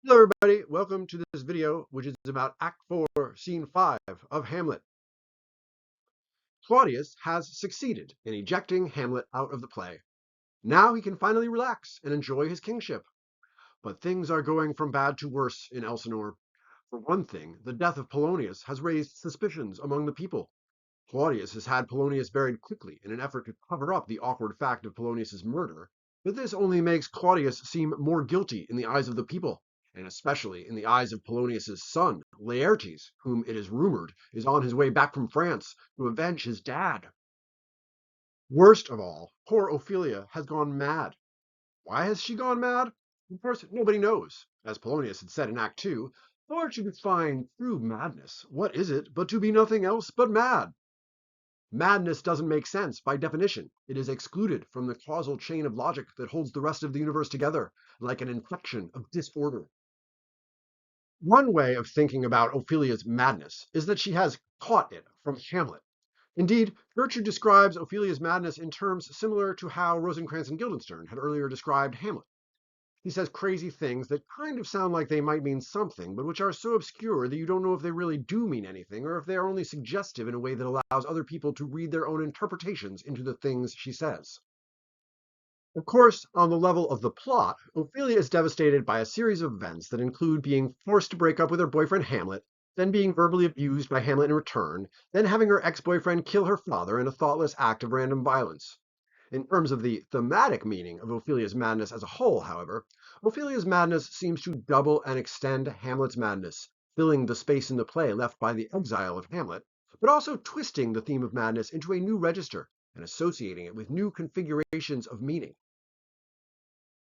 Hello everybody, welcome to this video which is about Act 4, Scene 5 of Hamlet. Claudius has succeeded in ejecting Hamlet out of the play. Now he can finally relax and enjoy his kingship. But things are going from bad to worse in Elsinore. For one thing, the death of Polonius has raised suspicions among the people. Claudius has had Polonius buried quickly in an effort to cover up the awkward fact of Polonius's murder, but this only makes Claudius seem more guilty in the eyes of the people, and especially in the eyes of Polonius's son, Laertes, whom it is rumored is on his way back from France to avenge his dad. Worst of all, poor Ophelia has gone mad. Why has she gone mad? Of course, nobody knows. As Polonius had said in Act 2, for to define true madness, what is it but to be nothing else but mad? Madness doesn't make sense by definition. It is excluded from the causal chain of logic that holds the rest of the universe together, like an infection of disorder. One way of thinking about Ophelia's madness is that she has caught it from Hamlet. Indeed, Gertrude describes Ophelia's madness in terms similar to how Rosencrantz and Guildenstern had earlier described Hamlet. He says crazy things that kind of sound like they might mean something, but which are so obscure that you don't know if they really do mean anything, or if they are only suggestive in a way that allows other people to read their own interpretations into the things she says. Of course, on the level of the plot, Ophelia is devastated by a series of events that include being forced to break up with her boyfriend Hamlet, then being verbally abused by Hamlet in return, then having her ex-boyfriend kill her father in a thoughtless act of random violence. In terms of the thematic meaning of Ophelia's madness as a whole, however, Ophelia's madness seems to double and extend Hamlet's madness, filling the space in the play left by the exile of Hamlet, but also twisting the theme of madness into a new register and associating it with new configurations of meaning.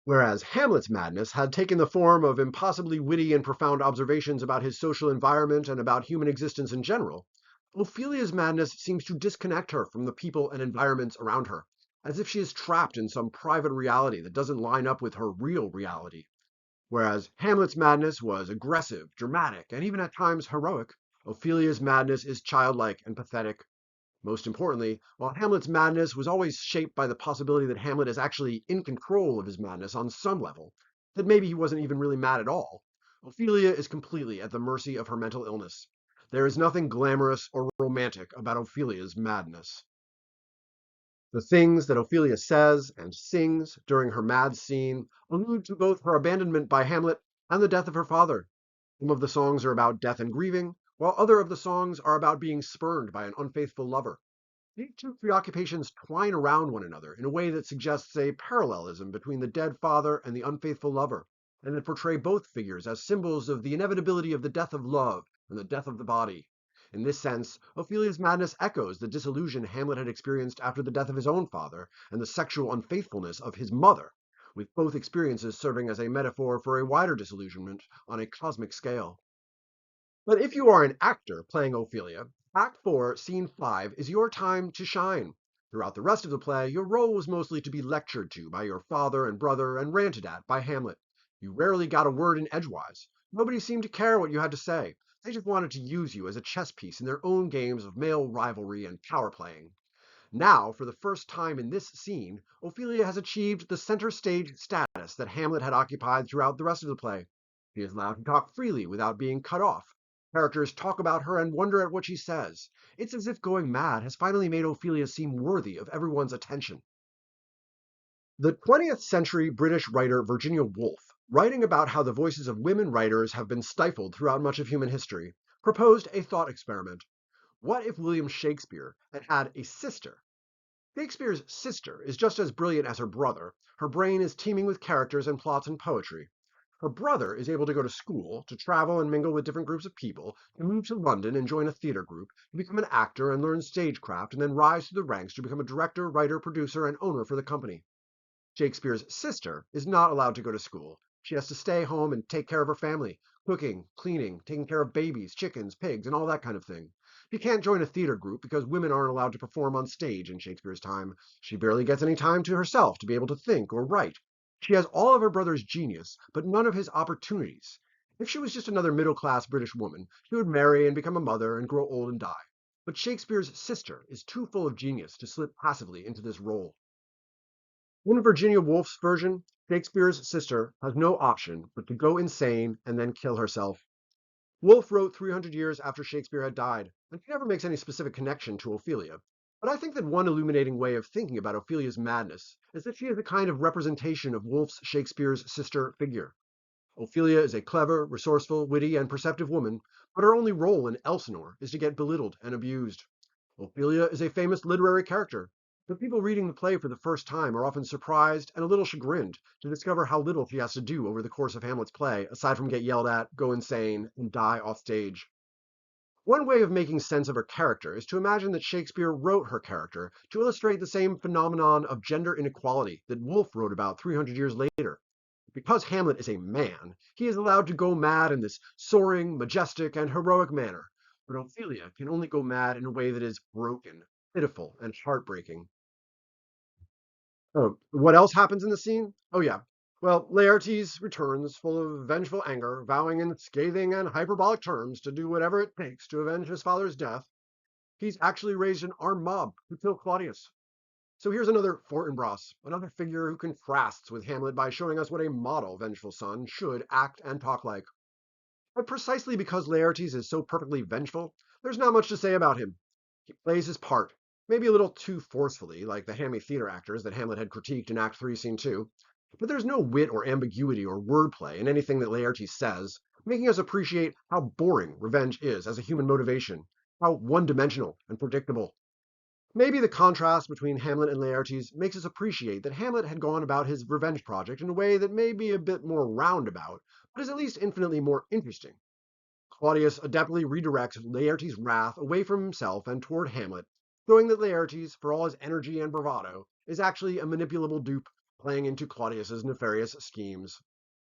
Whereas Hamlet's madness had taken the form of impossibly witty and profound observations about his social environment and about human existence in general, Ophelia's madness seems to disconnect her from the people and environments around her, as if she is trapped in some private reality that doesn't line up with her real reality. Whereas Hamlet's madness was aggressive, dramatic, and even at times heroic, Ophelia's madness is childlike and pathetic. Most importantly, while Hamlet's madness was always shaped by the possibility that Hamlet is actually in control of his madness on some level, that maybe he wasn't even really mad at all, Ophelia is completely at the mercy of her mental illness. There is nothing glamorous or romantic about Ophelia's madness. The things that Ophelia says and sings during her mad scene allude to both her abandonment by Hamlet and the death of her father. Some of the songs are about death and grieving, while other of the songs are about being spurned by an unfaithful lover. These two preoccupations twine around one another in a way that suggests a parallelism between the dead father and the unfaithful lover, and that portray both figures as symbols of the inevitability of the death of love and the death of the body. In this sense, Ophelia's madness echoes the disillusion Hamlet had experienced after the death of his own father and the sexual unfaithfulness of his mother, with both experiences serving as a metaphor for a wider disillusionment on a cosmic scale. But if you are an actor playing Ophelia, Act 4, Scene 5 is your time to shine. Throughout the rest of the play, your role was mostly to be lectured to by your father and brother and ranted at by Hamlet. You rarely got a word in edgewise. Nobody seemed to care what you had to say. They just wanted to use you as a chess piece in their own games of male rivalry and power playing. Now, for the first time in this scene, Ophelia has achieved the center stage status that Hamlet had occupied throughout the rest of the play. She is allowed to talk freely without being cut off. Characters talk about her and wonder at what she says. It's as if going mad has finally made Ophelia seem worthy of everyone's attention. The 20th century British writer Virginia Woolf, writing about how the voices of women writers have been stifled throughout much of human history, proposed a thought experiment. What if William Shakespeare had had a sister? Shakespeare's sister is just as brilliant as her brother. Her brain is teeming with characters and plots and poetry. Her brother is able to go to school, to travel and mingle with different groups of people, to move to London and join a theater group, to become an actor and learn stagecraft, and then rise through the ranks to become a director, writer, producer, and owner for the company. Shakespeare's sister is not allowed to go to school. She has to stay home and take care of her family, cooking, cleaning, taking care of babies, chickens, pigs, and all that kind of thing. She can't join a theater group because women aren't allowed to perform on stage in Shakespeare's time. She barely gets any time to herself to be able to think or write. She has all of her brother's genius, but none of his opportunities. If she was just another middle-class British woman, she would marry and become a mother and grow old and die. But Shakespeare's sister is too full of genius to slip passively into this role. In Virginia Woolf's version, Shakespeare's sister has no option but to go insane and then kill herself. Woolf wrote 300 years after Shakespeare had died, and she never makes any specific connection to Ophelia. But I think that one illuminating way of thinking about Ophelia's madness is that she is a kind of representation of Woolf's Shakespeare's sister figure. Ophelia is a clever, resourceful, witty, and perceptive woman, but her only role in Elsinore is to get belittled and abused. Ophelia is a famous literary character, but people reading the play for the first time are often surprised and a little chagrined to discover how little she has to do over the course of Hamlet's play, aside from get yelled at, go insane, and die off stage. One way of making sense of her character is to imagine that Shakespeare wrote her character to illustrate the same phenomenon of gender inequality that Woolf wrote about 300 years later. Because Hamlet is a man, he is allowed to go mad in this soaring, majestic, and heroic manner. But Ophelia can only go mad in a way that is broken, pitiful, and heartbreaking. Oh, what else happens in the scene? Oh, yeah. Well, Laertes returns full of vengeful anger, vowing in scathing and hyperbolic terms to do whatever it takes to avenge his father's death. He's actually raised an armed mob to kill Claudius. So here's another Fortinbras, another figure who contrasts with Hamlet by showing us what a model vengeful son should act and talk like. But precisely because Laertes is so perfectly vengeful, there's not much to say about him. He plays his part, maybe a little too forcefully, like the hammy theater actors that Hamlet had critiqued in Act 3, Scene 2. But there's no wit or ambiguity or wordplay in anything that Laertes says, making us appreciate how boring revenge is as a human motivation, how one-dimensional and predictable. Maybe the contrast between Hamlet and Laertes makes us appreciate that Hamlet had gone about his revenge project in a way that may be a bit more roundabout, but is at least infinitely more interesting. Claudius adeptly redirects Laertes' wrath away from himself and toward Hamlet, showing that Laertes, for all his energy and bravado, is actually a manipulable dupe playing into Claudius's nefarious schemes.